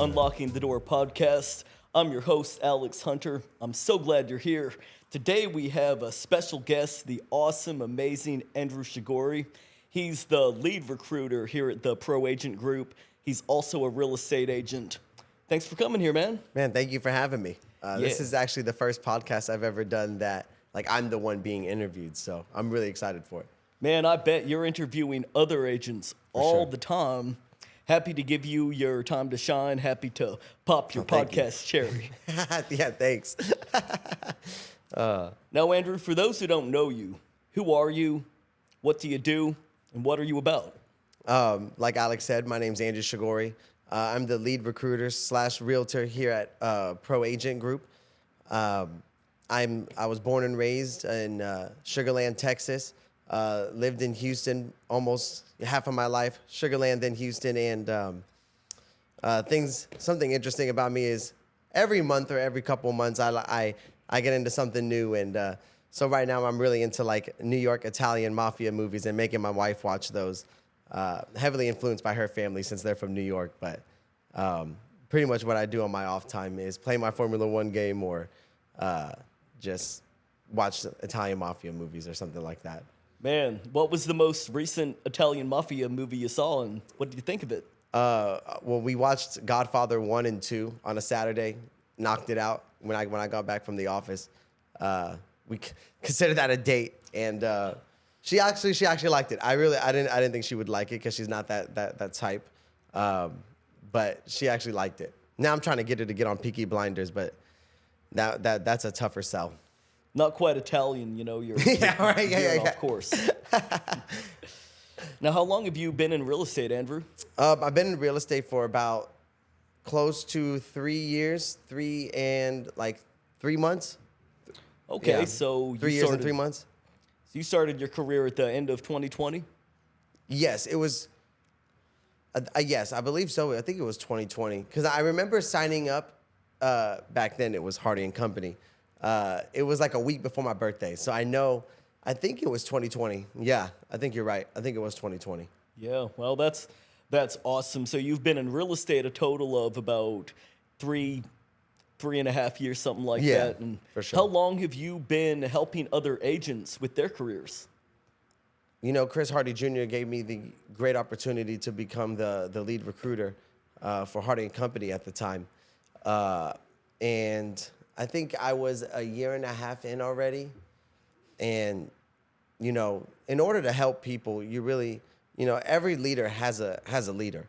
Unlocking the Door podcast. I'm your host, Alex Hunter. I'm so glad you're here. Today we have a special guest, the awesome, amazing Andrew Shaghoury. He's the lead recruiter here at the Proagent Group. He's also a real estate agent. Thanks for coming here, man. Man, thank you for having me. This is actually the first podcast I've ever done that, I'm the one being interviewed, so I'm really excited for it. Man, I bet you're interviewing other agents all the time. Happy to give you your time to shine. Happy to pop your podcast cherry. Yeah, thanks. Now, Andrew, for those who don't know you, who are you? What do you do? And what are you about? Like Alex said, my name's Andrew Shaghoury. I'm the lead recruiter / realtor here at Proagent Group. I was born and raised in Sugarland, Texas. Lived in Houston almost half of my life. Sugarland, then Houston, and something interesting about me is every month or every couple of months I get into something new, and so right now I'm really into New York Italian mafia movies and making my wife watch those. Heavily influenced by her family since they're from New York, but pretty much what I do on my off time is play my Formula One game or just watch Italian mafia movies or something like that. Man, what was the most recent Italian mafia movie you saw, and what did you think of it? Well, we watched Godfather 1 and 2 on a Saturday, knocked it out when I got back from the office. We considered that a date, and she actually liked it. I didn't think she would like it because she's not that type, but she actually liked it. Now I'm trying to get her to get on Peaky Blinders, but that's a tougher sell. Not quite Italian, you're yeah, right. Yeah. Of course. Now, how long have you been in real estate, Andrew? I've been in real estate for about close to 3 years, 3 months. Okay, Yeah. so 3 years and 3 months. So you started your career at the end of 2020? Yes, it was. Yes, I believe so. I think it was 2020 because I remember signing up. Back then, it was Hardy & Company. It was like a week before my birthday, so I think it was 2020. Yeah, I think you're right. I think it was 2020. Yeah, well, that's awesome. So you've been in real estate a total of about three and a half years, something like that. And for sure. How long have you been helping other agents with their careers? Chris Hardy Jr. gave me the great opportunity to become the lead recruiter for Hardy & Company at the time. And I think I was a year and a half in already. And, in order to help people, you really, every leader has a leader.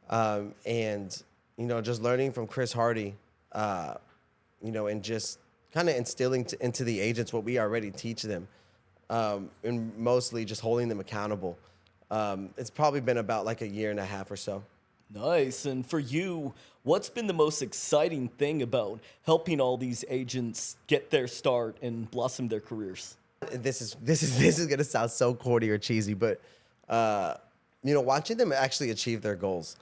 And, just learning from Chris Hardy, and just kind of instilling into the agents what we already teach them, and mostly just holding them accountable. It's probably been about a year and a half or so. Nice. And for you, what's been the most exciting thing about helping all these agents get their start and blossom their careers? This is gonna sound so corny or cheesy, but watching them actually achieve their goals.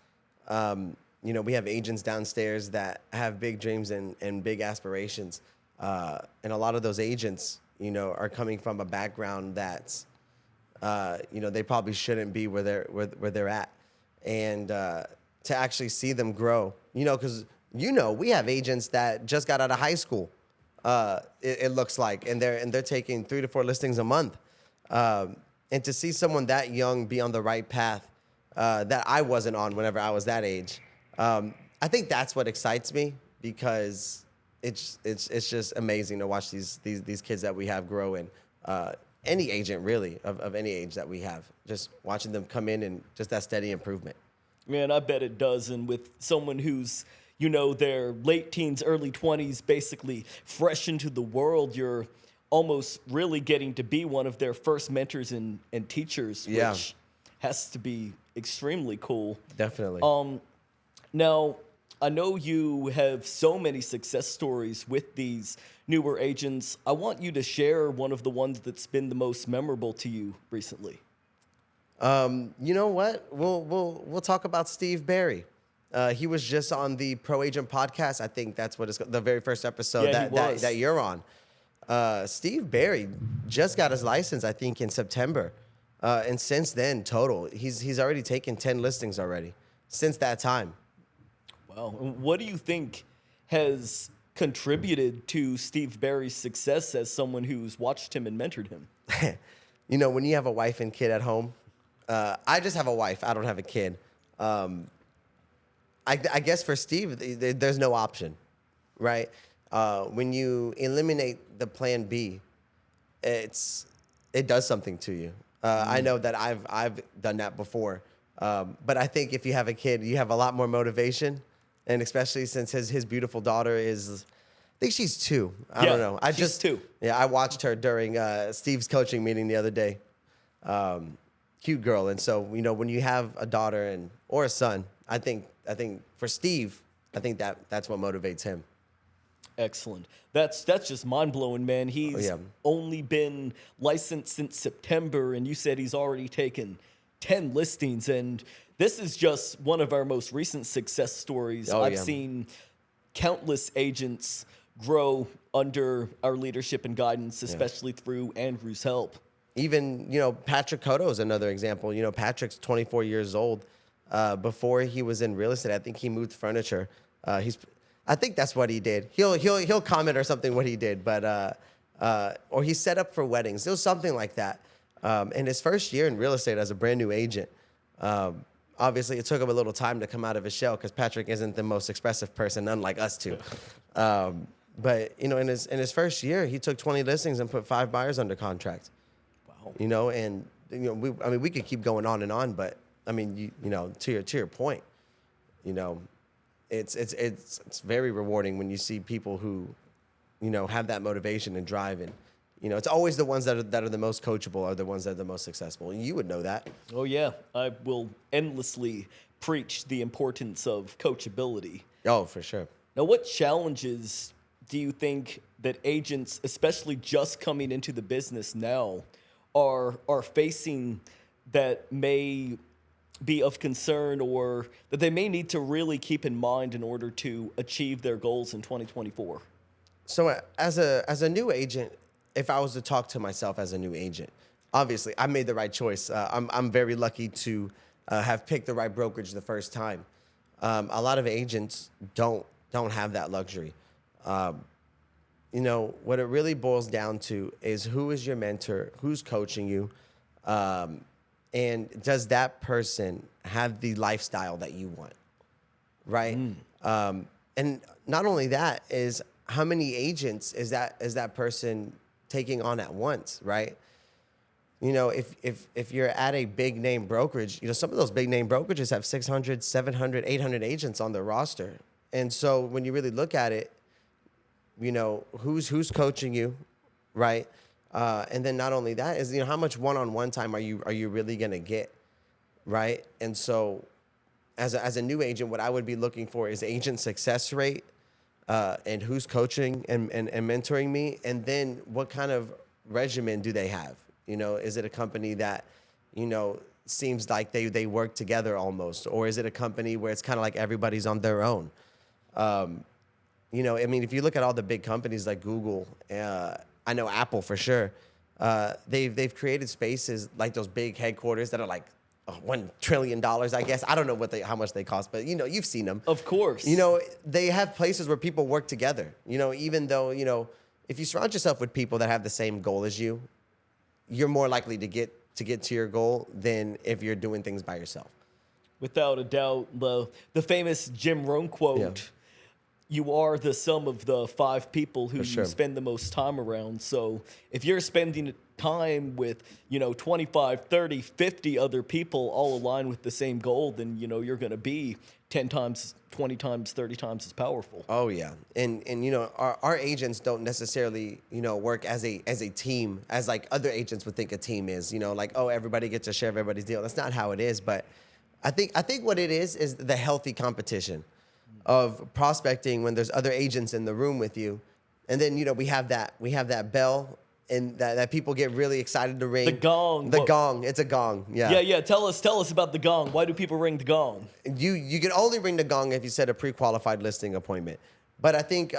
We have agents downstairs that have big dreams and big aspirations, and a lot of those agents, are coming from a background that's, they probably shouldn't be where they're at, and to actually see them grow, because we have agents that just got out of high school. It looks like, and they're taking 3 to 4 listings a month, and to see someone that young be on the right path that I wasn't on whenever I was that age, I think that's what excites me, because it's just amazing to watch these kids that we have grow in. Any agent really of any age that we have, just watching them come in and just that steady improvement. Man, I bet it does. And with someone who's, their late teens, early 20s, basically fresh into the world, you're almost really getting to be one of their first mentors and teachers, which has to be extremely cool. Definitely. Now, I know you have so many success stories with these newer agents. I want you to share one of the ones that's been the most memorable to you recently. You know what? We'll talk about Steve Barry. He was just on the Proagent podcast. I think that's what it's the very first episode that you're on. Steve Barry just got his license, I think, in September. And since then, total, he's already taken 10 listings already since that time. Wow. And what do you think has contributed to Steve Barry's success as someone who's watched him and mentored him? When you have a wife and kid at home, I just have a wife. I don't have a kid. I guess for Steve, there's no option, right? When you eliminate the plan B, it does something to you. I know that I've done that before. But I think if you have a kid, you have a lot more motivation, and especially since his beautiful daughter is, I think she's 2. I don't know. She's 2. Yeah, I watched her during Steve's coaching meeting the other day. Cute girl, and so when you have a daughter or a son, I think for Steve, I think that's what motivates him. Excellent. That's just mind blowing, man. He's only been licensed since September, and you said he's already taken 10 listings, and this is just one of our most recent success stories. I've seen countless agents grow under our leadership and guidance, especially through Andrew's help. Even, Patrick Cotto is another example. Patrick's 24 years old. Before he was in real estate, I think he moved furniture. I think that's what he did. He'll comment or something what he did, but or he set up for weddings. It was something like that. In his first year in real estate as a brand new agent, obviously it took him a little time to come out of his shell because Patrick isn't the most expressive person, unlike us two. But in his first year, he took 20 listings and put 5 buyers under contract. Wow. We could keep going on and on, but I mean, to your point, it's very rewarding when you see people who, have that motivation and drive, and it's always the ones that are the most coachable are the ones that are the most successful, and you would know that. Oh yeah, I will endlessly preach the importance of coachability. Oh, for sure. Now, what challenges do you think that agents, especially just coming into the business now, are facing that may be of concern, or that they may need to really keep in mind in order to achieve their goals in 2024? So as a new agent, if I was to talk to myself as a new agent, obviously I made the right choice. I'm very lucky to have picked the right brokerage the first time. A lot of agents don't have that luxury. What it really boils down to is who is your mentor, who's coaching you, and does that person have the lifestyle that you want, right? And not only that, is how many agents is that person taking on at once, right? If you're at a big name brokerage, some of those big name brokerages have 600, 700, 800 agents on their roster. And so when you really look at it, who's coaching you, right? And then not only that is, how much one-on-one time are you really going to get, right? And so as a new agent, what I would be looking for is agent success rate, and who's coaching and mentoring me, and then what kind of regimen do they have? Is it a company that, seems like they work together almost, or is it a company where it's kind of like everybody's on their own? If you look at all the big companies like Google, I know Apple for sure, they've created spaces like those big headquarters that are like $1 trillion, I guess. I don't know how much they cost, but you've seen them. Of course. They have places where people work together. Even though if you surround yourself with people that have the same goal as you, you're more likely to get to your goal than if you're doing things by yourself. Without a doubt, the famous Jim Rohn quote. You are the sum of the 5 people who you spend the most time around. So if you're spending time with, 25, 30, 50 other people all aligned with the same goal, then, you're going to be 10 times, 20 times, 30 times as powerful. Oh, yeah. And our agents don't necessarily, work as a team, as like other agents would think a team is, like, oh, everybody gets a share of everybody's deal. That's not how it is. But I think what it is the healthy competition of prospecting when there's other agents in the room with you. And then, we have that bell, and that people get really excited to ring. The gong. Gong. It's a gong. Yeah. Yeah. Tell us about the gong. Why do people ring the gong? You can only ring the gong if you set a pre-qualified listing appointment. But I think,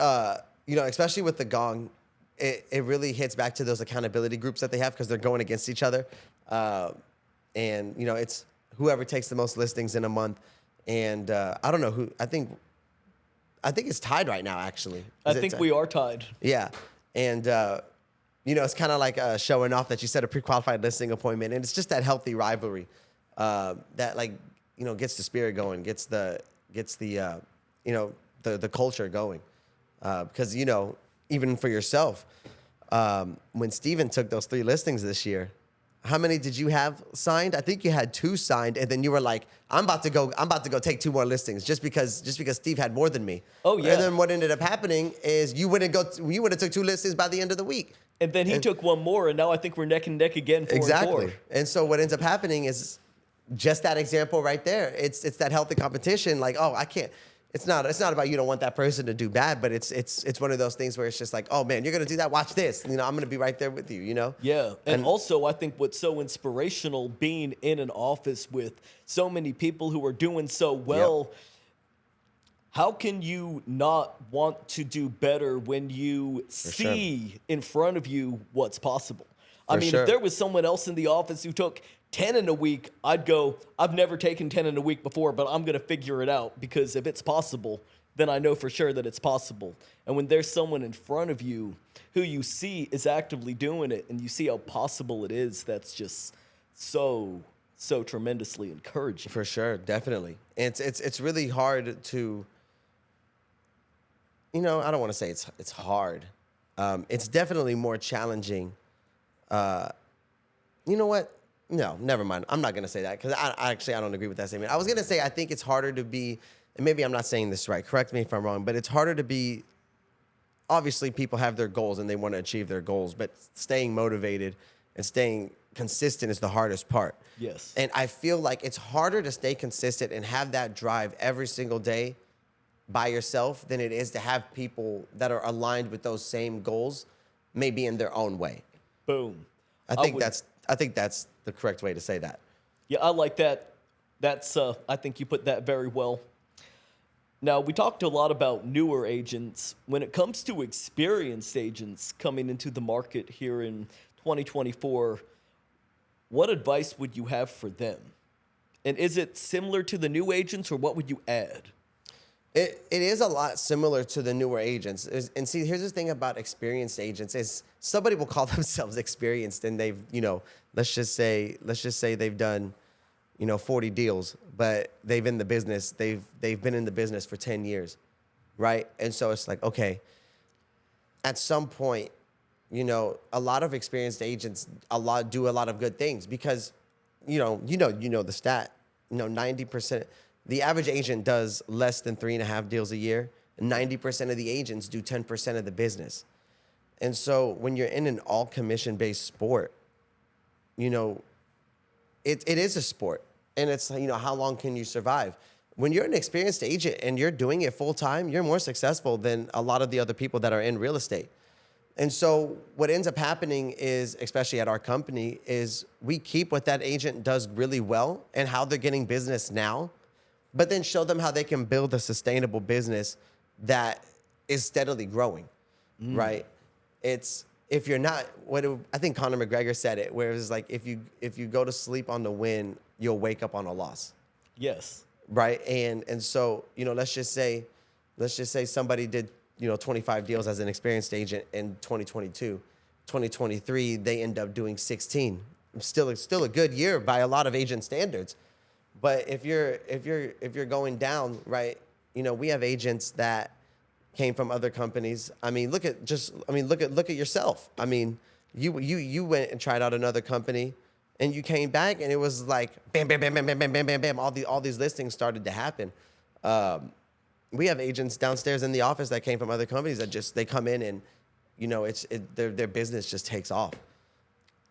especially with the gong, it really hits back to those accountability groups that they have because they're going against each other. And, it's whoever takes the most listings in a month. And I don't know who, I think I think it's tied right now, actually. I Is it think we are tied. Yeah. And, it's kind of like showing off that you set a pre-qualified listing appointment. And it's just that healthy rivalry that, gets the spirit going, gets the culture going. Because, even for yourself, when Steven took those 3 listings this year, how many did you have signed? I think you had 2 signed, and then you were like, I'm about to go take 2 more listings just because Steve had more than me. Oh, yeah. And then what ended up happening is you would have took 2 listings by the end of the week. And then he took 1 more, and now I think we're neck and neck again, 4 Exactly. and 4. And so what ends up happening is just that example right there. It's that healthy competition. Like, oh, I can't. It's not about you don't want that person to do bad, but it's one of those things where it's just like, oh man, you're gonna do that. Watch this. I'm gonna be right there with you. Yeah, and also I think what's so inspirational being in an office with so many people who are doing so well. Yep. How can you not want to do better when you see in front of you what's possible? I mean, if there was someone else in the office who took 10 in a week, I'd go, I've never taken 10 in a week before, but I'm going to figure it out, because if it's possible, then I know for sure that it's possible. And when there's someone in front of you who you see is actively doing it and you see how possible it is, that's just so tremendously encouraging. For sure, definitely. And it's really hard to, I don't want to say it's hard. It's definitely more challenging. You know what? No, never mind. I'm not going to say that, because I don't agree with that statement. I was going to say I think it's harder to be, and maybe I'm not saying this right, correct me if I'm wrong, but it's harder to be, obviously people have their goals and they want to achieve their goals, but staying motivated and staying consistent is the hardest part. Yes. And I feel like it's harder to stay consistent and have that drive every single day by yourself than it is to have people that are aligned with those same goals, maybe in their own way. Boom. I think that's the correct way to say that. Yeah, I like that. I think you put that very well. Now, we talked a lot about newer agents. When it comes to experienced agents coming into the market here in 2024, what advice would you have for them? And is it similar to the new agents, or what would you add? It is a lot similar to the newer agents. And see, here's the thing about experienced agents is somebody will call themselves experienced, and they've, let's just say they've done, 40 deals, but they've been in the business for 10 years, right? And so it's like, okay, at some point, a lot of experienced agents do a lot of good things, because, the stat, 90%. The average agent does less than 3.5 deals a year. 90% of the agents do 10% of the business. And so when you're in an all commission-based sport, it is a sport. And it's, how long can you survive? When you're an experienced agent and you're doing it full time, you're more successful than a lot of the other people that are in real estate. And so what ends up happening is, especially at our company, is we keep what that agent does really well and how they're getting business now, but then show them how they can build a sustainable business that is steadily growing, right? It's, if you're not, I think Conor McGregor said it, where it was like, if you go to sleep on the win, you'll wake up on a loss. Yes. Right. And so, let's just say somebody did, 25 deals as an experienced agent in 2022. 2023, they end up doing 16. Still a good year by a lot of agent standards. But if you're going down, right, we have agents that came from other companies. I mean, look at yourself. I mean, you went and tried out another company, and you came back, and it was like bam, bam, bam, bam, bam, bam, bam, bam, bam. All these listings started to happen. We have agents downstairs in the office that came from other companies that they come in and, their business just takes off.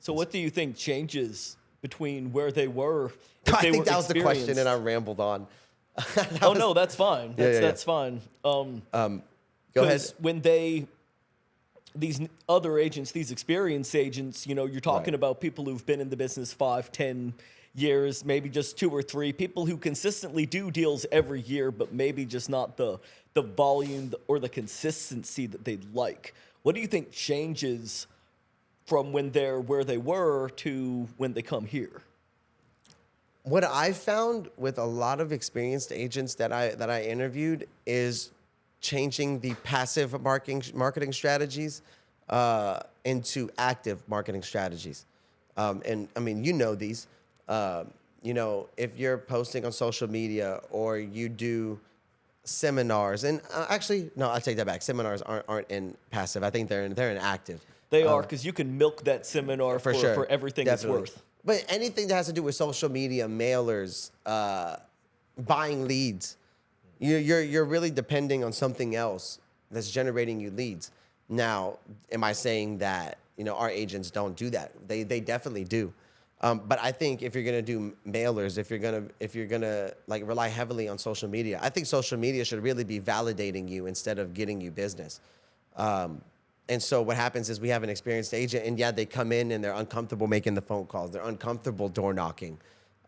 So what do you think changes between where they were? I think that was the question, and I rambled on. No, that's fine. That's fine. Go ahead. When these other agents, these experienced agents, you're talking about people who've been in the business 5, 10 years, maybe just 2 or 3, people who consistently do deals every year, but maybe just not the volume or the consistency that they'd like. What do you think changes from when they're where they were to when they come here? What I found with a lot of experienced agents that I interviewed is changing the passive marketing strategies into active marketing strategies. And I mean, you know these. You know, if you're posting on social media or you do seminars, and actually, no, I take that back. Seminars aren't in passive. I think they're in active. They are, because you can milk that seminar For sure, for everything definitely. it's worth. But anything that has to do with social media, mailers, buying leads, you're really depending on something else that's generating you leads. Now, am I saying that our agents don't do that? They definitely do. But I think if you're gonna do mailers, if you're gonna like rely heavily on social media, I think social media should really be validating you instead of getting you business. And so what happens is we have an experienced agent, and yeah, they come in and they're uncomfortable making the phone calls. They're uncomfortable door knocking.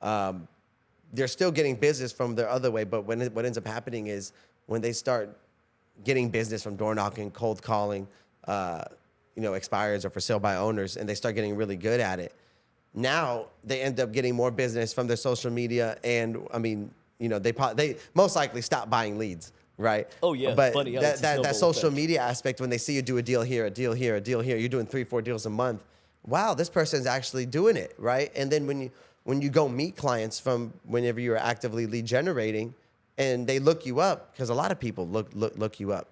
They're still getting business from their other way, but what ends up happening is when they start getting business from door knocking, cold calling, expireds or for sale by owners, and they start getting really good at it. Now they end up getting more business from their social media, and I mean, they most likely stop buying leads, right? Oh yeah, but funny how it's a snowball that social effect. media aspect, when they see you do a deal here, a deal here, a deal here, you're doing 3-4 deals a month. Wow, this person's actually doing it, right? And then when you go meet clients from whenever you're actively lead generating, and they look you up, because a lot of people look you up,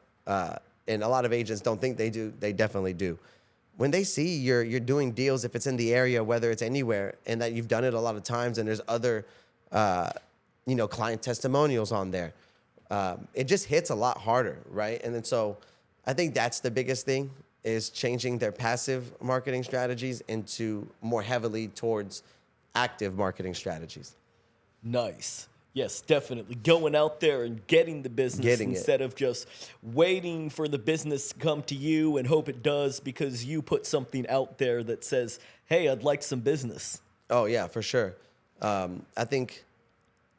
and a lot of agents don't think they do. They definitely do. When they see you're doing deals, if it's in the area, whether it's anywhere, and that you've done it a lot of times, and there's other, client testimonials on there, it just hits a lot harder, right? And then so I think that's the biggest thing, is changing their passive marketing strategies into more heavily towards active marketing strategies. Nice. Yes, definitely. Going out there and getting the business Getting it. instead of just waiting for the business to come to you and hope it does because you put something out there that says, hey, I'd like some business. Oh yeah, for sure. I think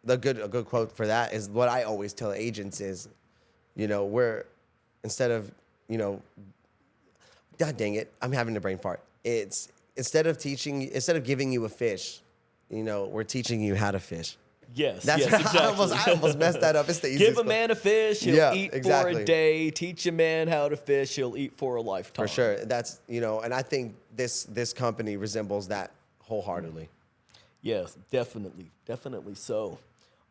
a good quote for that is what I always tell agents is, we're instead of, God dang it, I'm having a brain fart. It's instead of giving you a fish, we're teaching you how to fish. Yes, That's yes, right. exactly. I almost messed that up. It's the easiest Give a man a fish, he'll Yeah, eat for exactly. a day. Teach a man how to fish, he'll eat for a lifetime. For sure. That's, and I think this company resembles that wholeheartedly. Yes, definitely so.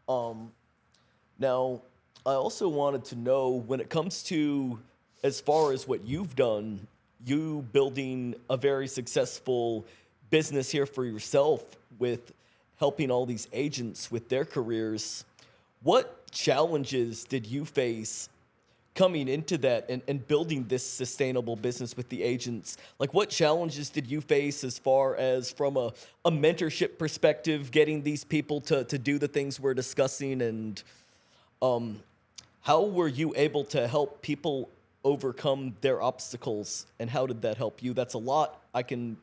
Now, I also wanted to know, when it comes to, as far as what you've done, you building a very successful business here for yourself with helping all these agents with their careers, what challenges did you face coming into that and building this sustainable business with the agents? Like, what challenges did you face as far as from a mentorship perspective, getting these people to do the things we're discussing, and how were you able to help people overcome their obstacles, and how did that help you? That's a lot. I can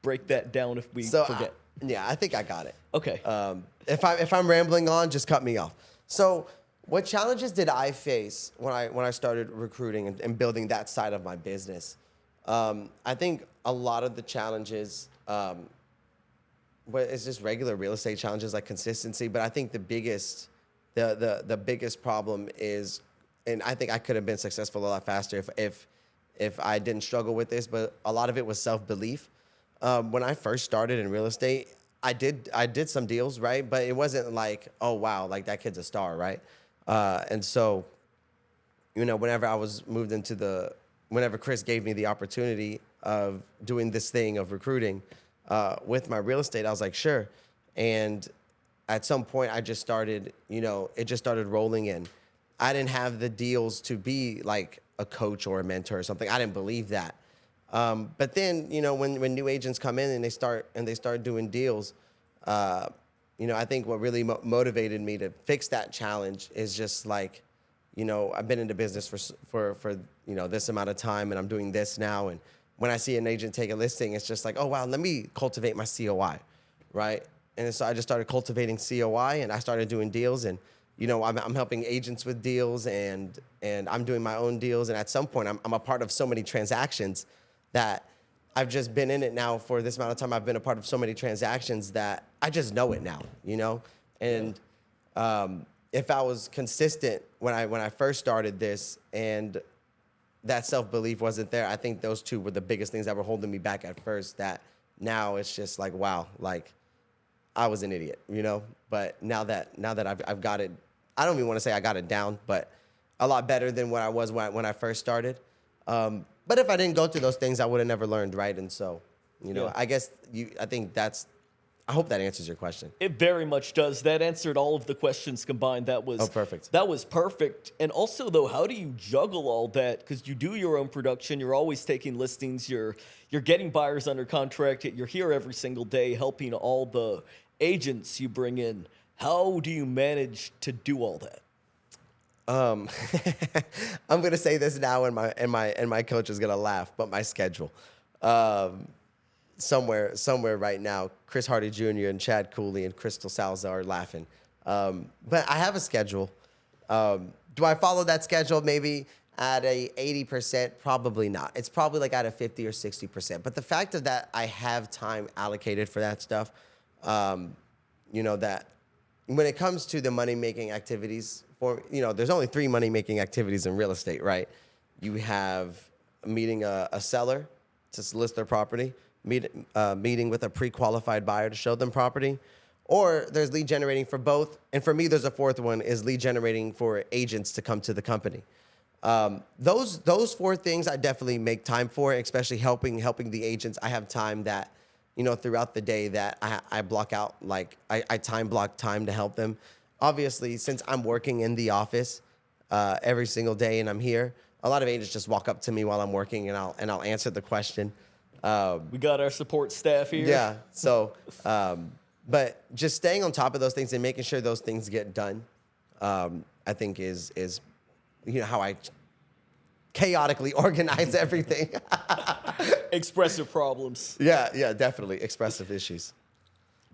break that down if we forget. I think I got it. Okay. If I'm rambling on, just cut me off. So, what challenges did I face when I started recruiting and building that side of my business? I think a lot of the challenges, it's just regular real estate challenges like consistency. But I think the biggest problem is, and I think I could have been successful a lot faster if I didn't struggle with this. But a lot of it was self-belief. When I first started in real estate, I did some deals, right? But it wasn't like, oh wow, like that kid's a star, right? And so, whenever I was moved into whenever Chris gave me the opportunity of doing this thing of recruiting with my real estate, I was like, sure. And at some point, I just started, it just started rolling in. I didn't have the deals to be like a coach or a mentor or something. I didn't believe that. But then, when new agents come in and they start doing deals, I think what really motivated me to fix that challenge is just like, I've been in the business for this amount of time, and I'm doing this now. And when I see an agent take a listing, it's just like, oh wow, let me cultivate my COI, right? And so I just started cultivating COI, and I started doing deals, and I'm helping agents with deals, and I'm doing my own deals. And at some point, I'm a part of so many transactions that I've just been in it now for this amount of time. I've been a part of so many transactions that I just know it now, And if I was consistent when I first started this and that self-belief wasn't there, I think those two were the biggest things that were holding me back at first, that now it's just like, wow, like I was an idiot, you know? But now that I've got it, I don't even want to say I got it down, but a lot better than what I was when I first started. But if I didn't go through those things, I would have never learned, right? And so, you know, Yeah. I think I hope that answers your question. It very much does. That answered all of the questions combined. Oh, perfect. That was perfect. And also, though, how do you juggle all that? Because you do your own production. You're always taking listings. You're getting buyers under contract. You're here every single day helping all the agents you bring in. How do you manage to do all that? I'm gonna say this now, and my coach is gonna laugh, but my schedule. Somewhere right now, Chris Hardy Jr. and Chad Cooley and Crystal Salazar are laughing. But I have a schedule. Do I follow that schedule maybe at a 80%? Probably not. It's probably like at a 50 or 60%. But the fact of that I have time allocated for that stuff, you know, that when it comes to the money-making activities, there's only 3 money-making activities in real estate, right? You have meeting a seller to list their property, meeting with a pre-qualified buyer to show them property, or there's lead generating for both. And for me, there's a fourth one, is lead generating for agents to come to the company. Those 4 things I definitely make time for, especially helping the agents. I have time that, you know, throughout the day that I block out, like I time block time to help them. Obviously, since I'm working in the office every single day and I'm here, a lot of agents just walk up to me while I'm working and I'll answer the question. We got our support staff here. Yeah. So, but just staying on top of those things and making sure those things get done, I think is you know how I chaotically organize everything. Expressive problems. Yeah, definitely expressive issues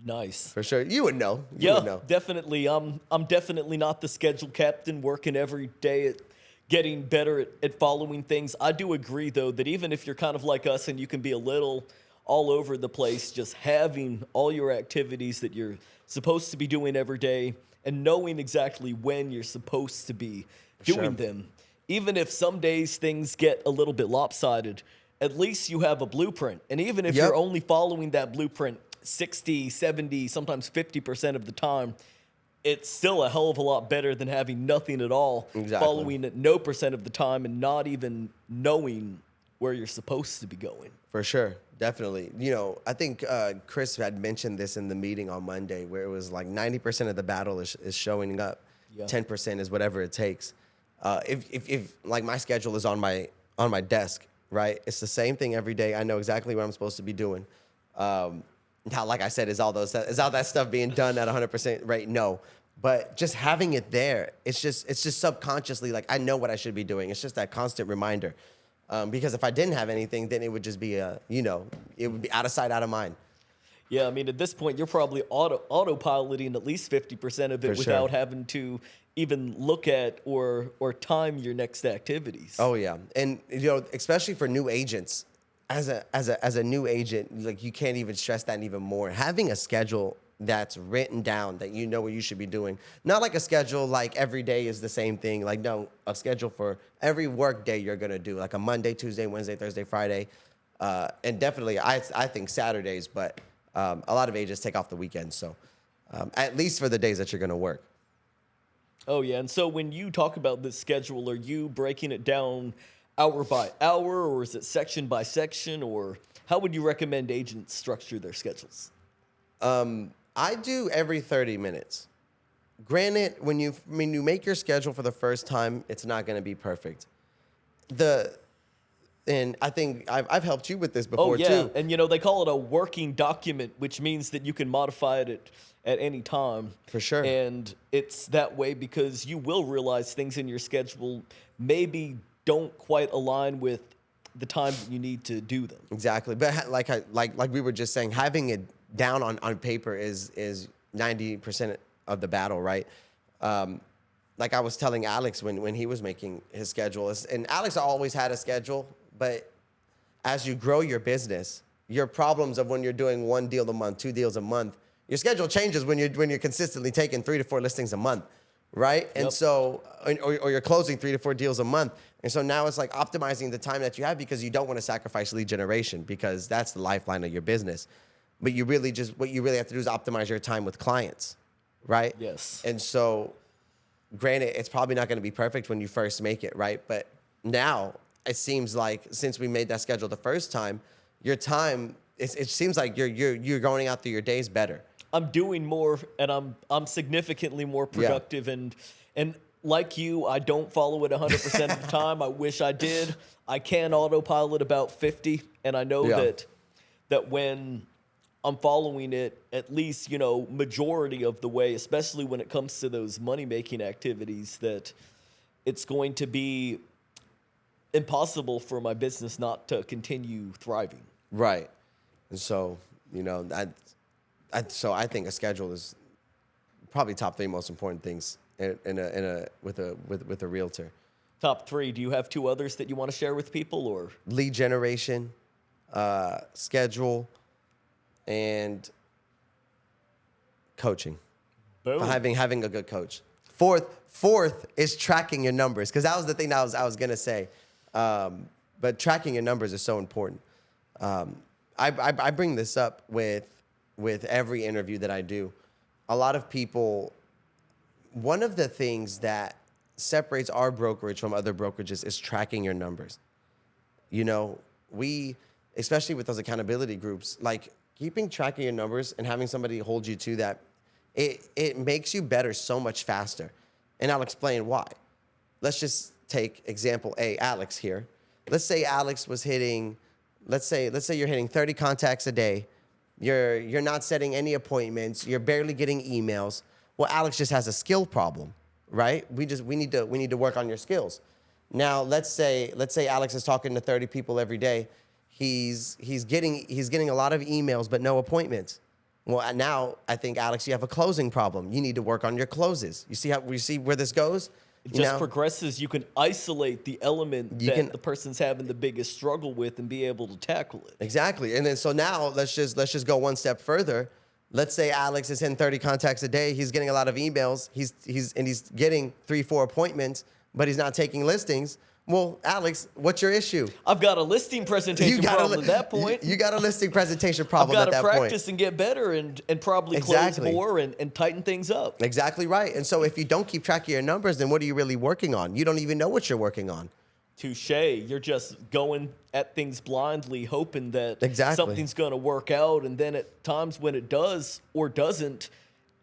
Nice. for sure. You would know. You Yeah, would know. definitely. I'm definitely not the schedule captain working every day at getting better at following things. I do agree, though, that even if you're kind of like us and you can be a little all over the place, just having all your activities that you're supposed to be doing every day and knowing exactly when you're supposed to be doing Sure. them. Even if some days things get a little bit lopsided, at least you have a blueprint. And even if Yep. you're only following that blueprint 60, 70, sometimes 50% of the time, it's still a hell of a lot better than having nothing at all, Exactly. following it no percent of the time and not even knowing where you're supposed to be going. For sure, definitely. You know, I think Chris had mentioned this in the meeting on Monday, where it was like 90% of the battle is showing up, Yeah. 10% is whatever it takes. If like my schedule is on my desk, right? It's the same thing every day. I know exactly what I'm supposed to be doing. Now, like I said, is all that stuff being done at 100% rate? No. But just having it there, it's just subconsciously like I know what I should be doing. It's just that constant reminder. Because if I didn't have anything, then it would just be it would be out of sight, out of mind. Yeah, I mean, at this point, you're probably autopiloting at least 50% of it For sure. without having to even look at or time your next activities. Oh yeah, and especially for new agents, as a new agent, like you can't even stress that even more. Having a schedule that's written down that you know what you should be doing, not like a schedule like every day is the same thing. Like no, a schedule for every work day you're gonna do, like a Monday, Tuesday, Wednesday, Thursday, Friday, and definitely I think Saturdays, but a lot of agents take off the weekends, so at least for the days that you're gonna work. Oh, yeah. And so when you talk about this schedule, are you breaking it down hour by hour, or is it section by section, or how would you recommend agents structure their schedules? I do every 30 minutes. Granted, when you make your schedule for the first time, it's not going to be perfect. And I think I've helped you with this before too. And they call it a working document, which means that you can modify it at any time. For sure. And it's that way because you will realize things in your schedule maybe don't quite align with the time that you need to do them. Exactly. But like we were just saying, having it down on paper is 90% of the battle, right? Like I was telling Alex when he was making his schedule, and Alex always had a schedule, but as you grow your business, your problems of when you're doing 1 deal a month, 2 deals a month, your schedule changes when you're consistently taking 3 to 4 listings a month, right? And Yep. so, or you're closing 3 to 4 deals a month. And so now it's like optimizing the time that you have because you don't want to sacrifice lead generation because that's the lifeline of your business. But what you really have to do is optimize your time with clients, right? Yes. And so, granted, it's probably not going to be perfect when you first make it, right? But now it seems like since we made that schedule the first time, your time, it seems like you're going out through your days better. I'm doing more, and I'm significantly more productive, and like you, I don't follow it 100% of the time. I wish I did. I can autopilot about 50, and I know Yeah. that when I'm following it, at least, majority of the way, especially when it comes to those money-making activities, that it's going to be impossible for my business not to continue thriving. Right. And so, I think a schedule is probably top 3 most important things with a realtor. Top 3, do you have 2 others that you want to share with people, or? Lead generation, schedule, and coaching. Boom. Having a good coach. Fourth is tracking your numbers, because that was the thing that I was gonna say. But tracking your numbers is so important. I bring this up with every interview that I do. A lot of people, one of the things that separates our brokerage from other brokerages is tracking your numbers. We, especially with those accountability groups, like keeping track of your numbers and having somebody hold you to that, it makes you better so much faster. And I'll explain why. Let's just take example A, Alex here. Let's say Alex was hitting, let's say you're hitting 30 contacts a day. You're not setting any appointments. You're barely getting emails. Well, Alex just has a skill problem, right? We need to work on your skills. Now, let's say Alex is talking to 30 people every day. He's getting a lot of emails but no appointments. Well, now I think, Alex, you have a closing problem. You need to work on your closes. You see where this goes? It just progresses. You can isolate the element that the person's having the biggest struggle with and be able to tackle it. Exactly. And then so now let's just go one step further. Let's say Alex is hitting 30 contacts a day. He's getting a lot of emails. He's getting 3-4 appointments, but he's not taking listings. Well, Alex, what's your issue? I've got a listing presentation problem at that point. You got a listing presentation problem at that point. I've got to practice and get better and probably close more and tighten things up. Exactly right. And so if you don't keep track of your numbers, then what are you really working on? You don't even know what you're working on. Touche. You're just going at things blindly, hoping that something's going to work out. And then at times when it does or doesn't,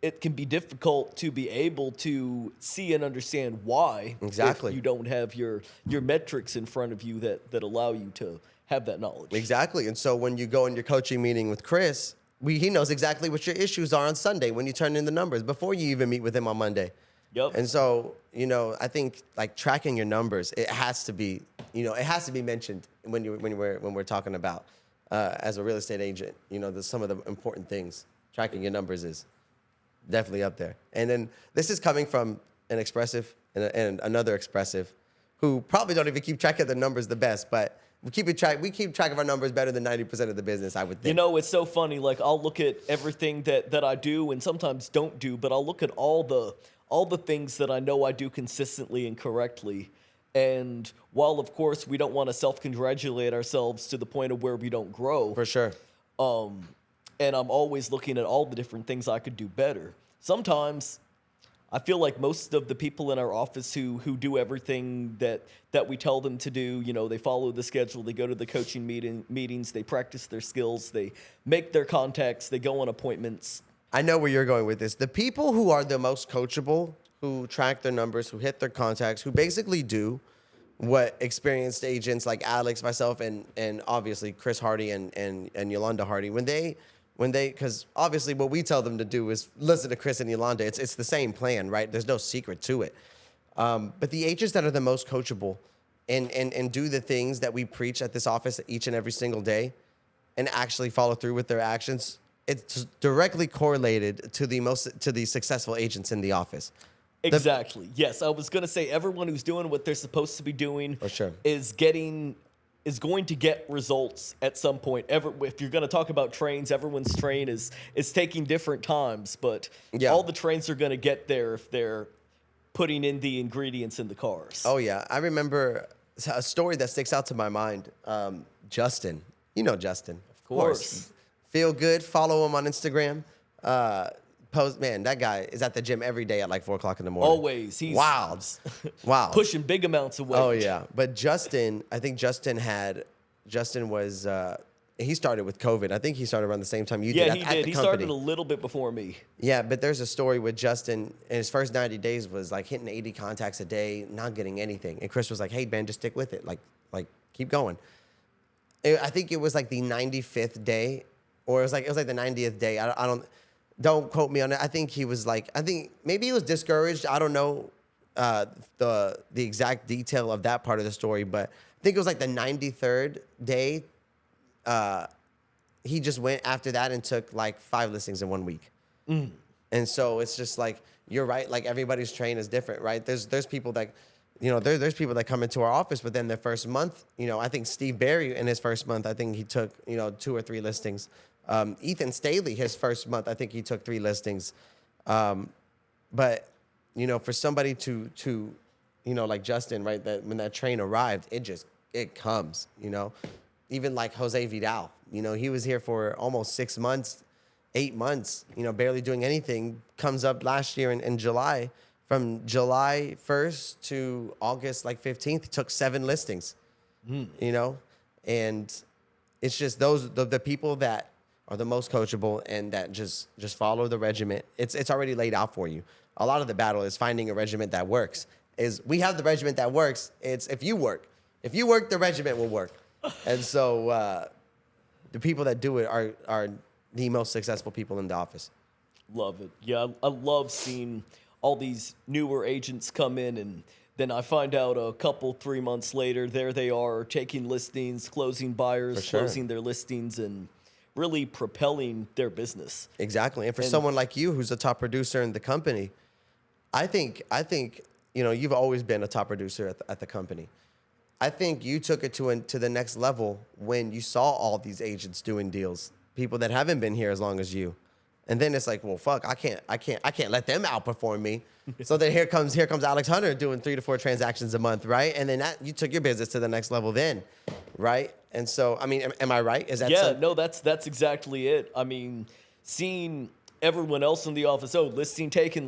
it can be difficult to be able to see and understand why. Exactly. If you don't have your metrics in front of you that allow you to have that knowledge. Exactly. And so when you go in your coaching meeting with Chris, he knows exactly what your issues are on Sunday when you turn in the numbers before you even meet with him on Monday. Yep. And so, I think like tracking your numbers, it has to be mentioned when we're talking about as a real estate agent, some of the important things. Tracking your numbers is definitely up there. And then this is coming from an expressive and another expressive who probably don't even keep track of the numbers the best, but we keep track of our numbers better than 90% of the business, I would think. It's so funny. Like, I'll look at everything that I do and sometimes don't do, but I'll look at all the things that I know I do consistently and correctly. And while, of course, we don't want to self-congratulate ourselves to the point of where we don't grow. For sure. And I'm always looking at all the different things I could do better. Sometimes I feel like most of the people in our office who do everything that we tell them to do, they follow the schedule, they go to the coaching meetings, they practice their skills, they make their contacts, they go on appointments. I know where you're going with this. The people who are the most coachable, who track their numbers, who hit their contacts, who basically do what experienced agents like Alex, myself, and obviously Chris Hardy and Yolanda Hardy, when they, because obviously what we tell them to do is listen to Chris and Yolanda. It's the same plan, right? There's no secret to it. But the agents that are the most coachable and do the things that we preach at this office each and every single day and actually follow through with their actions, it's directly correlated to the successful agents in the office. Exactly. Yes, I was going to say everyone who's doing what they're supposed to be doing For sure. is going to get results at some point. If you're going to talk about trains, everyone's train is taking different times, but all the trains are going to get there if they're putting in the ingredients in the cars. Oh yeah, I remember a story that sticks out to my mind. Justin, you know Justin, Of course. Feel good. Follow him on Instagram. Man, that guy is at the gym every day at like 4 o'clock in the morning. Always. He's wild. pushing big amounts of weight. Oh yeah, but Justin, I think Justin was. He started with COVID. I think he started around the same time you did. Yeah, he did. He company. started a little bit before me. Yeah, but there's a story with Justin. In his first 90 days was like hitting 80 contacts a day, not getting anything. And Chris was like, "Hey man, just stick with it. Like keep going." I think it was like the 95th day, or it was like the 90th day. Don't quote me on it. I think he was like, I think maybe he was discouraged. I don't know the exact detail of that part of the story, but I think it was like the 93rd day. He just went after that and took like 5 listings in 1 week. And so it's just like, you're right. Like everybody's train is different, right? There's people that, there's people that come into our office, but then their first month, I think Steve Barry in his first month, I think he took, 2 or 3 listings. Ethan Staley, his first month, I think he took 3 listings. But, for somebody to like Justin, right, that when that train arrived, it comes, Even like Jose Vidal, he was here for almost 6 months, 8 months, barely doing anything, comes up last year in July. From July 1st to August 15th, he took 7 listings, and it's just the people that are the most coachable and that just follow the regiment. It's already laid out for you. A lot of the battle is finding a regiment that works. We have the regiment that works. It's if you work, the regiment will work. And so the people that do it are the most successful people in the office. Love it. Yeah, I love seeing all these newer agents come in, and then I find out a couple, 3 months later, there they are taking listings, closing buyers, closing their listings, and really propelling their business. Exactly. And for someone like you, who's a top producer in the company, I think you've always been a top producer at the company. I think you took it to the next level when you saw all these agents doing deals, people that haven't been here as long as you. And then it's like, well, fuck, I can't let them outperform me. So then here comes Alex Hunter doing 3 to 4 transactions a month, right? And then you took your business to the next level then, right? And so, I mean, am I right? Is that no, that's exactly it. I mean, seeing everyone else in the office, listing taken,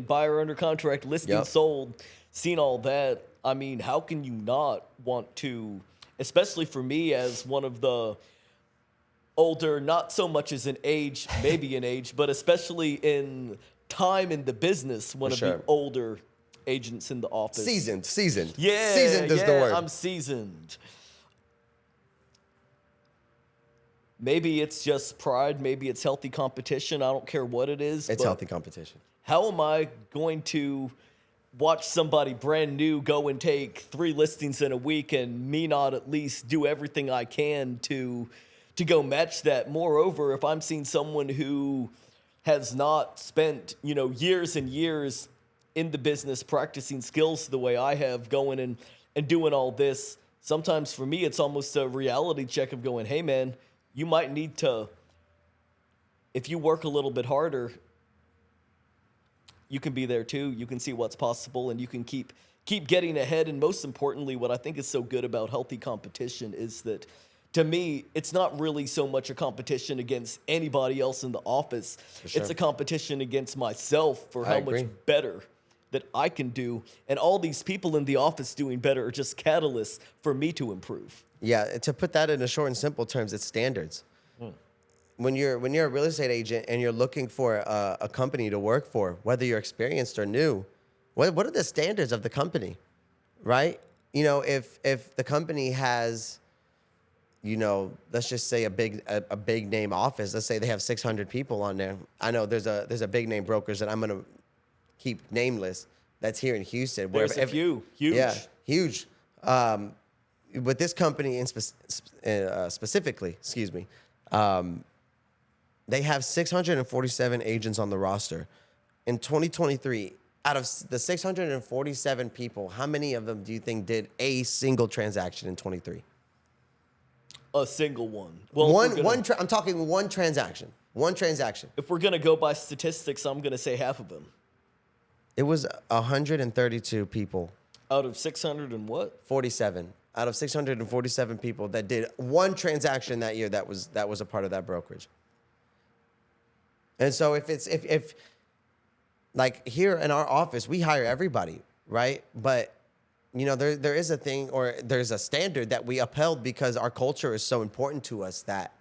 buyer under contract, listing sold, seeing all that. I mean, how can you not want to, especially for me as one of the older, not so much as an age, maybe an age, but especially in time in the business, one of the older agents in the office. Seasoned. Yeah, seasoned is the word. I'm seasoned. Maybe it's just pride. Maybe it's healthy competition. I don't care what it is. It's healthy competition. How am I going to watch somebody brand new go and take 3 listings in a week and me not at least do everything I can to go match that? Moreover, if I'm seeing someone who has not spent, years and years in the business practicing skills the way I have, going and doing all this, sometimes for me it's almost a reality check of going, hey man, you might need to, if you work a little bit harder, you can be there too. You can see what's possible, and you can keep getting ahead. And most importantly, what I think is so good about healthy competition is that, to me, it's not really so much a competition against anybody else in the office. It's a competition against myself for how much better that I can do. And all these people in the office doing better are just catalysts for me to improve. Yeah, to put that in short and simple terms, it's standards. When you're a real estate agent and you're looking for a company to work for, whether you're experienced or new, what are the standards of the company, right? If the company has, let's just say a big name office. Let's say they have 600 people on there. I know there's a big name brokers that I'm gonna keep nameless that's here in Houston. There's a few, huge. Yeah, huge. With this company specifically, they have 647 agents on the roster. In 2023, out of the 647 people, how many of them do you think did a single transaction in 23? A single one. Well, I'm talking one transaction. One transaction. If we're going to go by statistics, I'm going to say half of them. It was 132 people, Out of 600 and what? 47 out of 647 people that did one transaction that year that was a part of that brokerage. And so if like here in our office, we hire everybody, right? But there is a thing, or there's a standard that we upheld because our culture is so important to us that,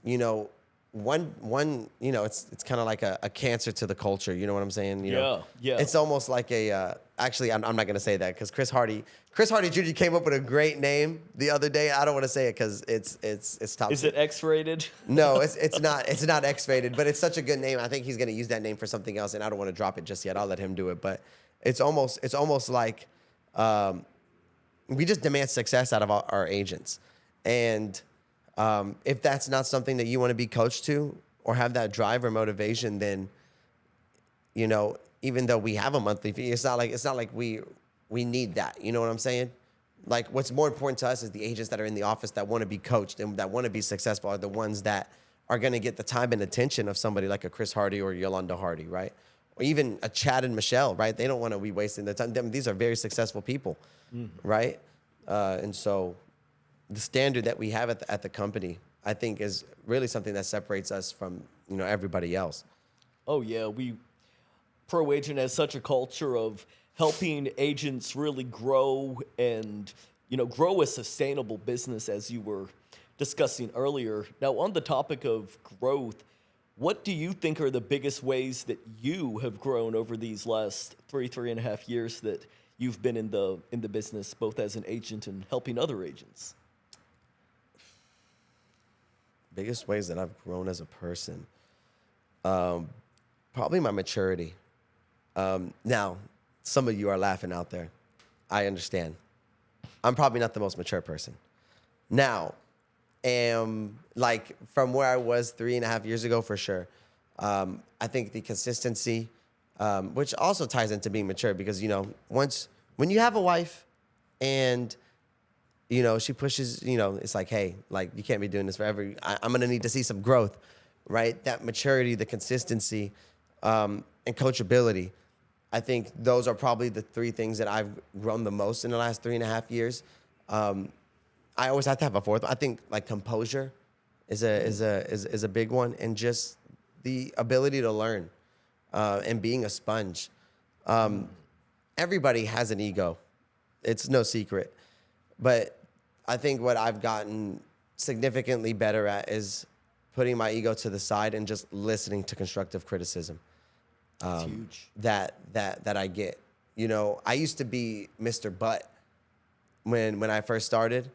you know, it's kind of like a cancer to the culture. You know what I'm saying? Yeah. It's almost like actually, I'm not going to say that because Chris Hardy Jr. came up with a great name the other day. I don't want to say it because it's top. Is it X-rated? No, it's not. It's not X-rated, but it's such a good name. I think he's going to use that name for something else, and I don't want to drop it just yet. I'll let him do it. But it's almost like we just demand success out of our agents, and if that's not something that you want to be coached to or have that drive or motivation, then even though we have a monthly fee, it's not like we need that. You know what I'm saying? Like, what's more important to us is the agents that are in the office that want to be coached and that want to be successful are the ones that are going to get the time and attention of somebody like a Chris Hardy or Yolanda Hardy, right? Or even a Chad and Michelle, right? They don't want to be wasting their time. These are very successful people, right? And so the standard that we have at the company, I think, is really something that separates us from everybody else. Oh yeah, Proagent has such a culture of helping agents really grow and grow a sustainable business, as you were discussing earlier. Now, on the topic of growth, what do you think are the biggest ways that you have grown over these last three and a half years that you've been in the business, both as an agent and helping other agents? Biggest ways that I've grown as a person, probably my maturity. Now, some of you are laughing out there. I understand. I'm probably not the most mature person. Now, like from where I was 3.5 years ago, for sure. I think the consistency, which also ties into being mature, because when you have a wife and she pushes, it's like, hey, like, you can't be doing this forever. I'm going to need to see some growth, right? That maturity, the consistency, and coachability. I think those are probably the three things that I've grown the most in the last 3.5 years. I always have to have a fourth one. I think like composure is a big one, and just the ability to learn, and being a sponge. Everybody has an ego. It's no secret. But I think what I've gotten significantly better at is putting my ego to the side and just listening to constructive criticism. Huge. That I get. I used to be Mr. Butt when I first started.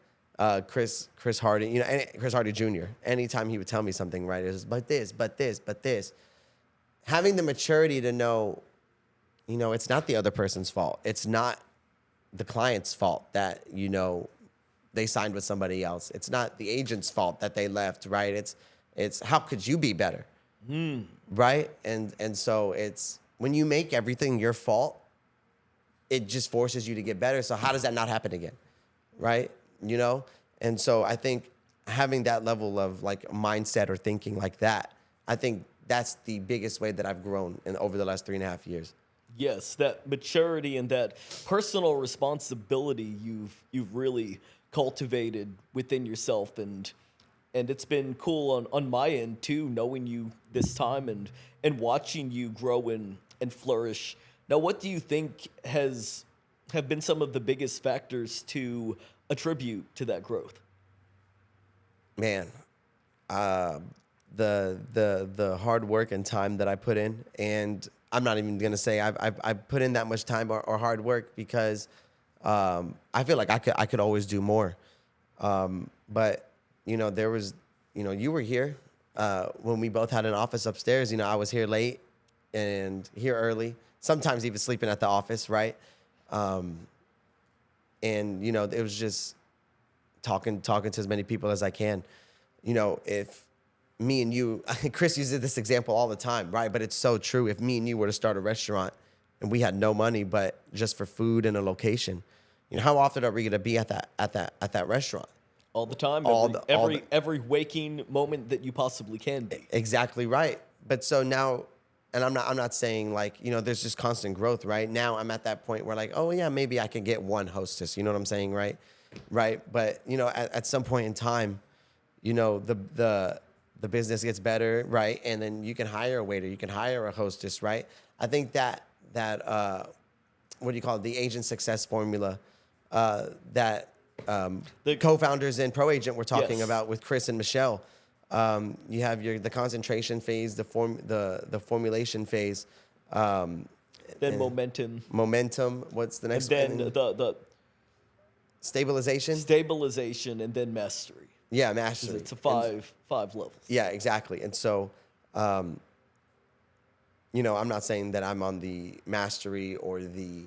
Chris Hardy, Chris Hardy Jr. Anytime he would tell me something, right, it was but this. Having the maturity to know, it's not the other person's fault. It's not the client's fault that they signed with somebody else. It's not the agent's fault that they left, right? It's how could you be better, right? And so it's when you make everything your fault, it just forces you to get better. So how does that not happen again, right? And so I think having that level of like mindset or thinking like that, I think that's the biggest way that I've grown over the last 3.5 years. Yes, that maturity and that personal responsibility you've really cultivated within yourself, and it's been cool on my end too, knowing you this time and watching you grow and flourish. Now, what do you think have been some of the biggest factors to attribute to that growth? Man, the hard work and time that I put in, and I'm not even gonna say I've put in that much time or hard work because I feel like I could always do more. But there was you were here when we both had an office upstairs. I was here late and here early, sometimes even sleeping at the office, right? And it was just talking to as many people as I can. If me and you, Chris uses this example all the time, right? But it's so true. If me and you were to start a restaurant and we had no money, but just for food and a location, how often are we going to be at that restaurant? All the time, every waking moment that you possibly can be. Exactly right. But so now and I'm not saying like, there's just constant growth, right? Now I'm at that point where like, oh yeah, maybe I can get one hostess. You know what I'm saying, right? Right. But at some point in time, the business gets better, right? And then you can hire a waiter, you can hire a hostess, right? I think that what do you call it? The agent success formula that The- co-founders in Proagent were talking Yes. about with Chris and Michelle. You have the concentration phase, the formulation phase, Then and momentum, What's the and next then one? the Stabilization. stabilization, and then mastery. Yeah, mastery. It's a five levels. Yeah, exactly. And so, I'm not saying that I'm on the mastery or the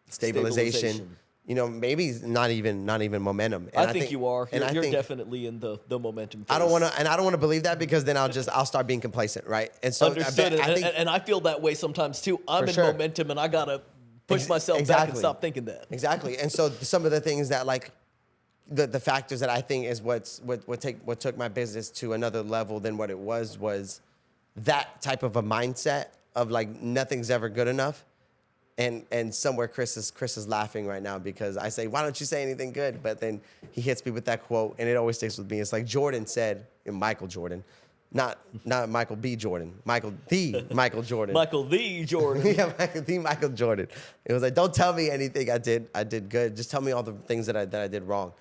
stabilization. Maybe not even momentum. And I think you are. And You're think definitely in the momentum phase. I don't want to believe that, because then I'll start being complacent, right? And so Understood. I think and I feel that way sometimes too. I'm in sure. momentum, and I gotta push myself back and exactly. stop thinking that. Exactly. And so some of the things that like the factors that I think is what took my business to another level than what it was that type of a mindset of like nothing's ever good enough. And somewhere Chris is laughing right now, because I say, why don't you say anything good? But then he hits me with that quote, and it always sticks with me. It's like Jordan said, Michael Jordan, not Michael B. Jordan, Michael the Michael Jordan. Michael the Jordan. Yeah, Michael Jordan. It was like, don't tell me anything I did good. Just tell me all the things that I did wrong.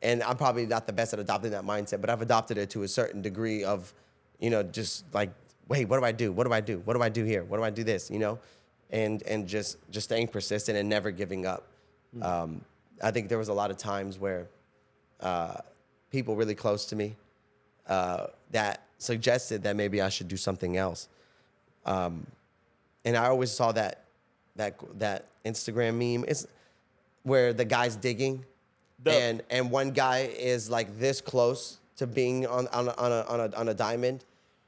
And I'm probably not the best at adopting that mindset, but I've adopted it to a certain degree of, just like, wait, what do I do? What do I do? What do I do here? What do I do this? And just staying persistent and never giving up. I think there was a lot of times where people really close to me that suggested that maybe I should do something else. And I always saw that Instagram meme. It's where the guy's digging, and one guy is like this close to being on a diamond,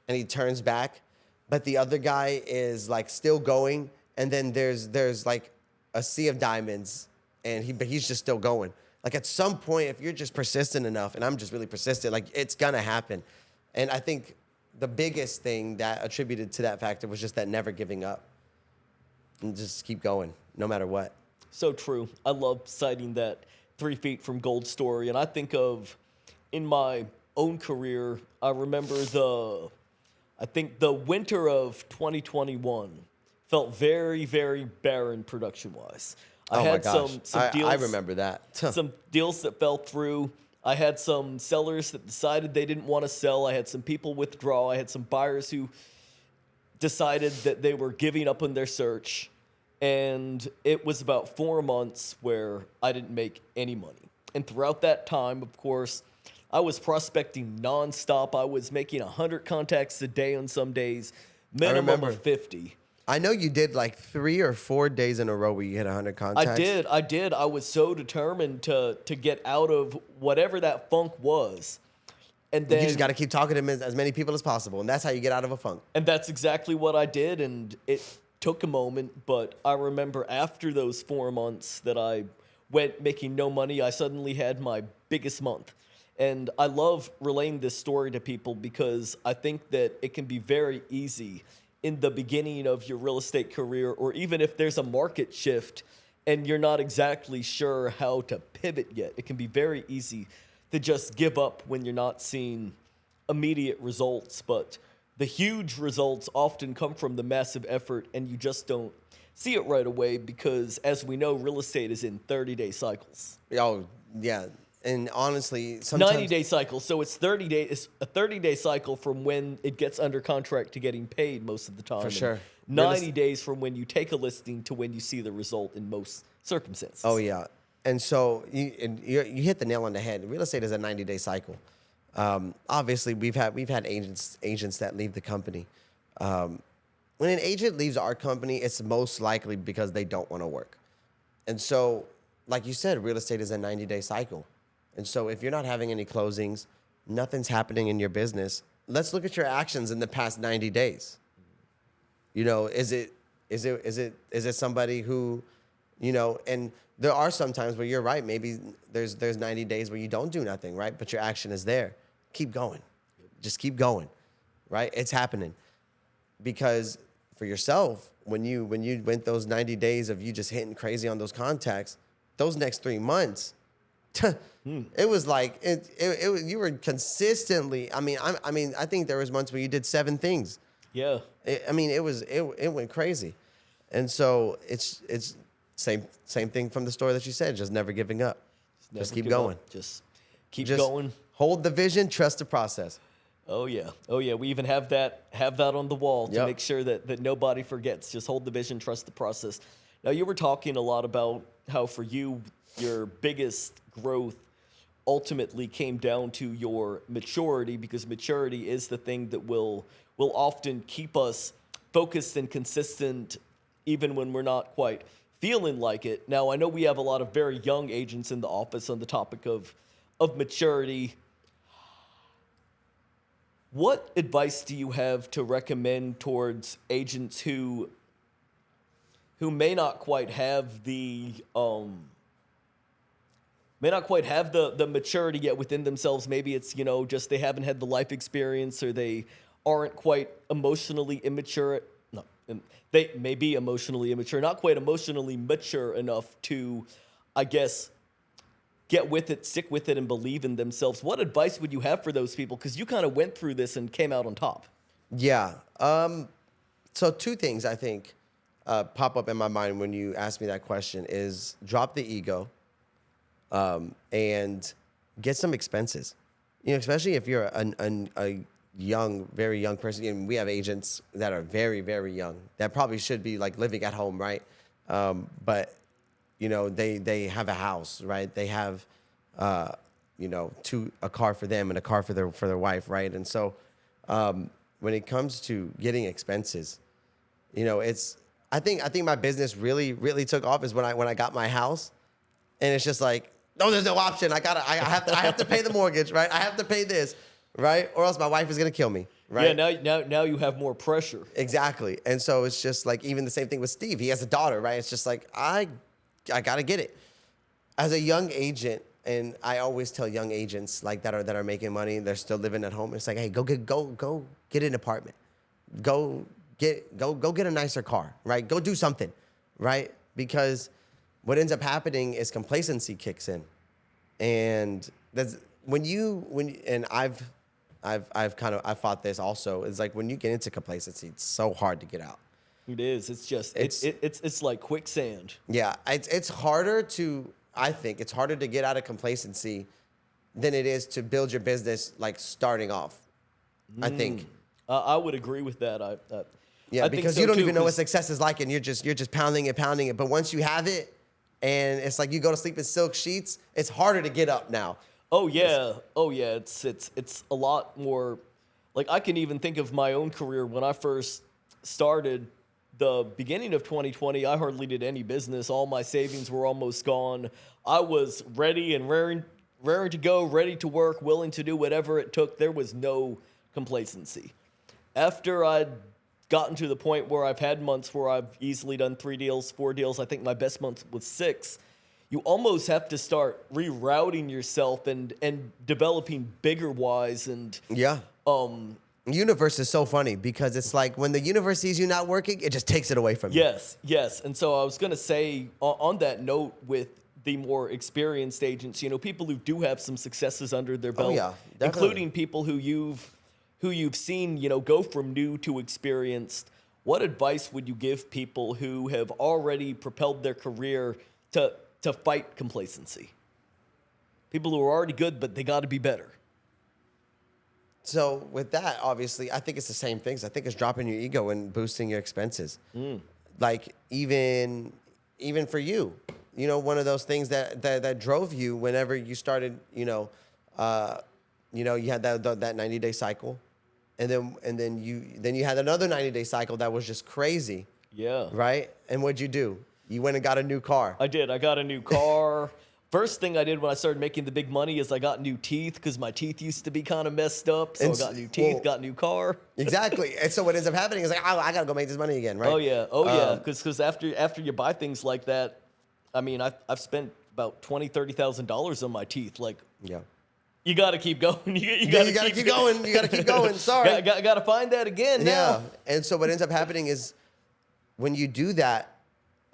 and he turns back, but the other guy is like still going, and then there's like a sea of diamonds, but he's just still going. Like at some point, if you're just persistent enough, and I'm just really persistent, like it's gonna happen. And I think the biggest thing that attributed to that factor was just that never giving up and just keep going no matter what. So true. I love citing that 3 feet from gold story. And I think of, in my own career, I remember I think the winter of 2021 felt very, very barren production-wise. I had some deals. I remember that. Some deals that fell through. I had some sellers that decided they didn't want to sell. I had some people withdraw. I had some buyers who decided that they were giving up on their search. And it was about 4 months where I didn't make any money. And throughout that time, of course, I was prospecting nonstop. I was making 100 contacts a day on some days, minimum of 50. I know you did like 3 or 4 days in a row where you hit 100 contacts. I did. I was so determined to get out of whatever that funk was. And then you just got to keep talking to as many people as possible, and that's how you get out of a funk. And that's exactly what I did, and it took a moment, but I remember after those 4 months that I went making no money, I suddenly had my biggest month. And I love relaying this story to people because I think that it can be very easy in the beginning of your real estate career, or even if there's a market shift and you're not exactly sure how to pivot yet. It can be very easy to just give up when you're not seeing immediate results, but the huge results often come from the massive effort, and you just don't see it right away because, as we know, real estate is in 30-day cycles. Oh, yeah. And honestly, sometimes 90-day cycle. So it's 30 days. It's a 30-day cycle from when it gets under contract to getting paid most of the time. For sure. 90 days from when you take a listing to when you see the result in most circumstances. Oh yeah. And so you hit the nail on the head. Real estate is a 90-day cycle. Obviously, we've had agents that leave the company. When an agent leaves our company, it's most likely because they don't want to work. And so, like you said, real estate is a 90-day cycle. And so if you're not having any closings, nothing's happening in your business, let's look at your actions in the past 90 days. Is it somebody who, and there are some times where you're right, maybe there's 90 days where you don't do nothing, right? But your action is there. Keep going. Just keep going, right? It's happening. because for yourself, when you went those 90 days of you just hitting crazy on those contacts, those next 3 months, it was like you were consistently. I think there was months where you did 7 things. Yeah. It went crazy, and so it's same thing from the story that you said. Just never giving up. Just keep going. Just keep Just going. hold the vision. Trust the process. Oh yeah. We even have that on the wall to Yep. make sure that nobody forgets. Just hold the vision, trust the process. Now you were talking a lot about how for you your biggest growth ultimately came down to your maturity, because maturity is the thing that will often keep us focused and consistent even when we're not quite feeling like it. Now I know we have a lot of very young agents in the office on the topic of maturity. What advice do you have to recommend towards agents who may not quite have the maturity yet within themselves? Maybe it's, just they haven't had the life experience, or they aren't quite emotionally immature. No, they may be emotionally immature, not quite emotionally mature enough to, I guess, get with it, stick with it, and believe in themselves. What advice would you have for those people? Because you kind of went through this and came out on top. Yeah. So 2 things I think pop up in my mind when you ask me that question is drop the ego, and get some expenses. Especially if you're a young, very young person. And we have agents that are very, very young that probably should be like living at home, right? But they have a house, right? They have, a car for them and a car for their wife, right? And so, when it comes to getting expenses, I think my business really, really took off is when I got my house, and it's just like, no, there's no option. I have to pay the mortgage, right? I have to pay this, right? Or else my wife is gonna kill me, right? Yeah, now you have more pressure. Exactly. And so it's just like even the same thing with Steve. He has a daughter, right? It's just like I gotta get it. As a young agent, and I always tell young agents like that are making money, they're still living at home. It's like, hey, go get an apartment. Go get a nicer car, right? Go do something, right? Because what ends up happening is complacency kicks in. And that's I've fought this also. It's like when you get into complacency, it's so hard to get out. It is. It's just it's like quicksand. Yeah, it's harder to. I think it's harder to get out of complacency than it is to build your business like starting off. I think. I would agree with that. Yeah, I because think so you don't too, even know what 'cause- success is like, and you're just pounding it. But once you have it, and it's like you go to sleep in silk sheets, it's harder to get up now. Oh yeah. It's a lot more. Like I can even think of my own career when I first started. The beginning of 2020, I hardly did any business. All my savings were almost gone. I was ready and raring to go, ready to work, willing to do whatever it took. There was no complacency. After I'd gotten to the point where I've had months where I've easily done 3 deals, 4 deals, I think my best month was 6. You almost have to start rerouting yourself and developing bigger whys and Yeah. Universe is so funny because it's like when the universe sees you not working, it just takes it away from you. Yes. And so I was going to say on that note with the more experienced agents, people who do have some successes under their belt, yeah, definitely. including people who you've seen, go from new to experienced. What advice would you give people who have already propelled their career to fight complacency? People who are already good, but they got to be better. So with that, obviously, I think it's the same things. I think it's dropping your ego and boosting your expenses. Like even for you, one of those things that drove you whenever you started, you had that 90-day cycle, and then you had another 90-day cycle that was just crazy. Yeah. Right? And what'd you do? You went and got a new car. I did. I got a new car. First thing I did when I started making the big money is I got new teeth because my teeth used to be kind of messed up. So I got new teeth, got new car. Exactly. And so what ends up happening is like, I got to go make this money again, right? Oh, yeah. Because after you buy things like that, I mean, I've spent about $20,000, $30,000 on my teeth. Like, yeah. You got to keep going. You Yeah, you gotta keep going. You gotta keep going. Sorry. Got to find that again now. Yeah. And so what ends up happening is when you do that,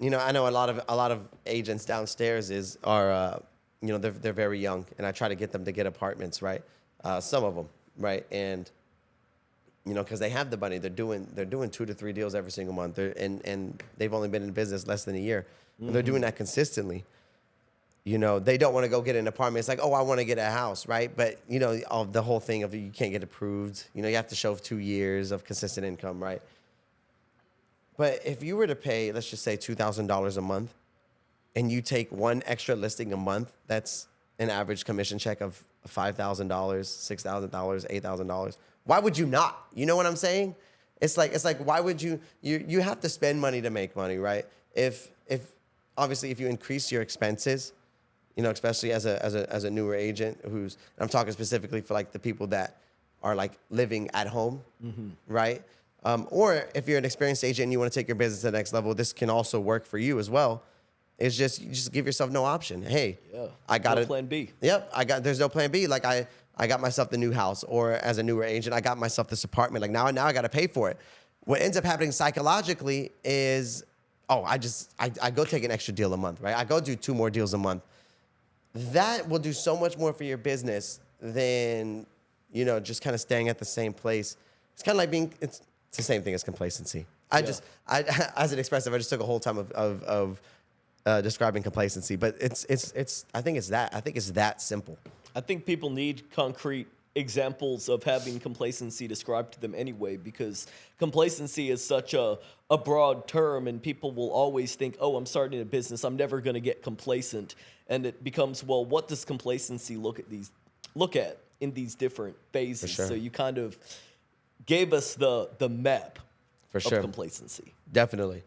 I know a lot of agents downstairs are they're very young, and I try to get them to get apartments, right? Some of them, right? And because they have the money, they're doing 2 to 3 deals every single month, and they've only been in business less than a year, and they're doing that consistently. They don't want to go get an apartment. It's like, oh, I want to get a house, right? But of the whole thing of you can't get approved. You have to show 2 years of consistent income, right? But if you were to pay, let's just say $2,000 a month, and you take one extra listing a month, that's an average commission check of $5,000, $6,000, $8,000. Why would you not? You know what I'm saying? It's like why would you have to spend money to make money, right? If obviously if you increase your expenses, especially as a newer agent I'm talking specifically for like the people that are like living at home, right? Or if you're an experienced agent and you want to take your business to the next level, this can also work for you as well. It's just you just give yourself no option. Hey, I got no plan B. Yep, there's no plan B. Like I got myself the new house, or as a newer agent, I got myself this apartment. Like now I got to pay for it. What ends up happening psychologically is, I go take an extra deal a month, right? I go do 2 more deals a month. That will do so much more for your business than just kind of staying at the same place. It's kind of like it's the same thing as complacency. As an expressive, I just took a whole time of describing complacency, but I think it's that simple. I think people need concrete examples of having complacency described to them anyway, because complacency is such a broad term, and people will always think, oh, I'm starting a business, I'm never going to get complacent. And it becomes, well, what does complacency look at in these different phases? Sure. So you kind of gave us the map For sure. of complacency. Definitely.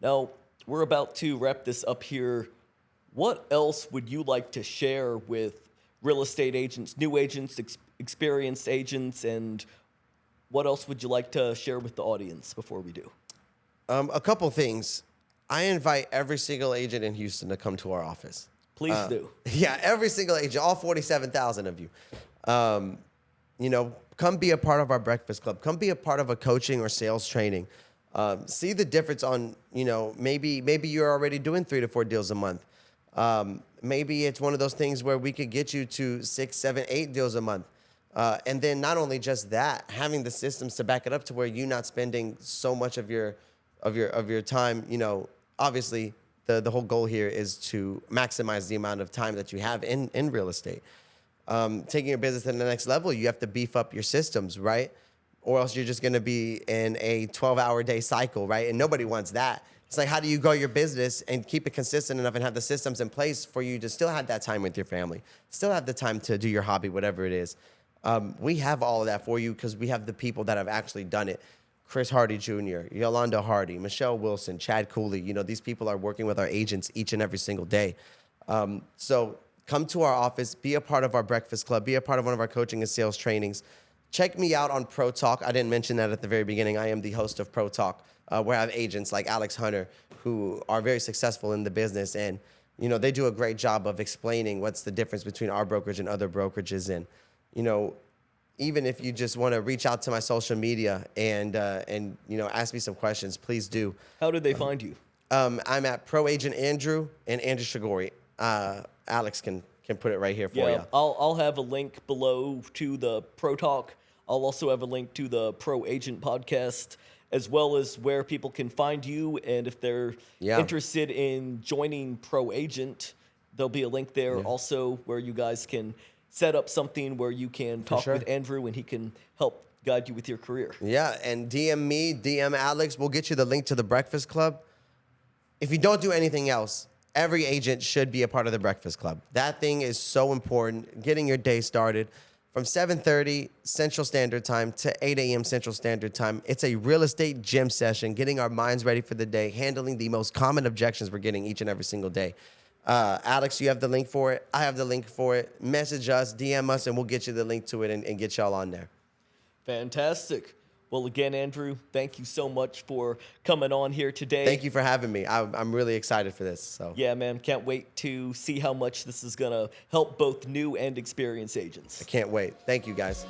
Now, we're about to wrap this up here. What else would you like to share with real estate agents, new agents, experienced agents, and what else would you like to share with the audience before we do? A couple things. I invite every single agent in Houston to come to our office. Please do. Yeah, every single agent, all 47,000 of you. Come be a part of our breakfast club. Come be a part of a coaching or sales training. See the difference on, maybe you're already doing 3 to 4 deals a month. Maybe it's one of those things where we could get you to 6, 7, 8 deals a month. And then not only just that, having the systems to back it up to where you're not spending so much of your time. Obviously the whole goal here is to maximize the amount of time that you have in real estate. Taking your business to the next level, you have to beef up your systems, right? Or else you're just going to be in a 12-hour day cycle, right? And nobody wants that. It's like, how do you grow your business and keep it consistent enough and have the systems in place for you to still have that time with your family, still have the time to do your hobby, whatever it is. We have all of that for you because we have the people that have actually done it. Chris Hardy Jr., Yolanda Hardy, Michelle Wilson, Chad Cooley. These people are working with our agents each and every single day. So come to our office, be a part of our breakfast club, be a part of one of our coaching and sales trainings. Check me out on Pro Talk. I didn't mention that at the very beginning. I am the host of Pro Talk, where I have agents like Alex Hunter who are very successful in the business. And, they do a great job of explaining what's the difference between our brokerage and other brokerages. And, even if you just want to reach out to my social media and ask me some questions, please do. How did they find you? I'm at Proagent Andrew and Andrew Shaghoury. Alex can put it right here for you. I'll have a link below to the Pro Talk. I'll also have a link to the Pro Agent podcast, as well as where people can find you. And if they're interested in joining Pro Agent, there'll be a link there also where you guys can set up something where you can talk with Andrew and he can help guide you with your career. Yeah, and DM me, DM Alex. We'll get you the link to the Breakfast Club. If you don't do anything else, every agent should be a part of the Breakfast Club. That thing is so important, getting your day started. From 7:30 Central Standard Time to 8 a.m. Central Standard Time, it's a real estate gym session, getting our minds ready for the day, handling the most common objections we're getting each and every single day. Alex, you have the link for it. I have the link for it. Message us, DM us, and we'll get you the link to it and get y'all on there. Fantastic. Well, again, Andrew, thank you so much for coming on here today. Thank you for having me. I'm really excited for this. So Yeah, man, can't wait to see how much this is going to help both new and experienced agents. I can't wait. Thank you, guys.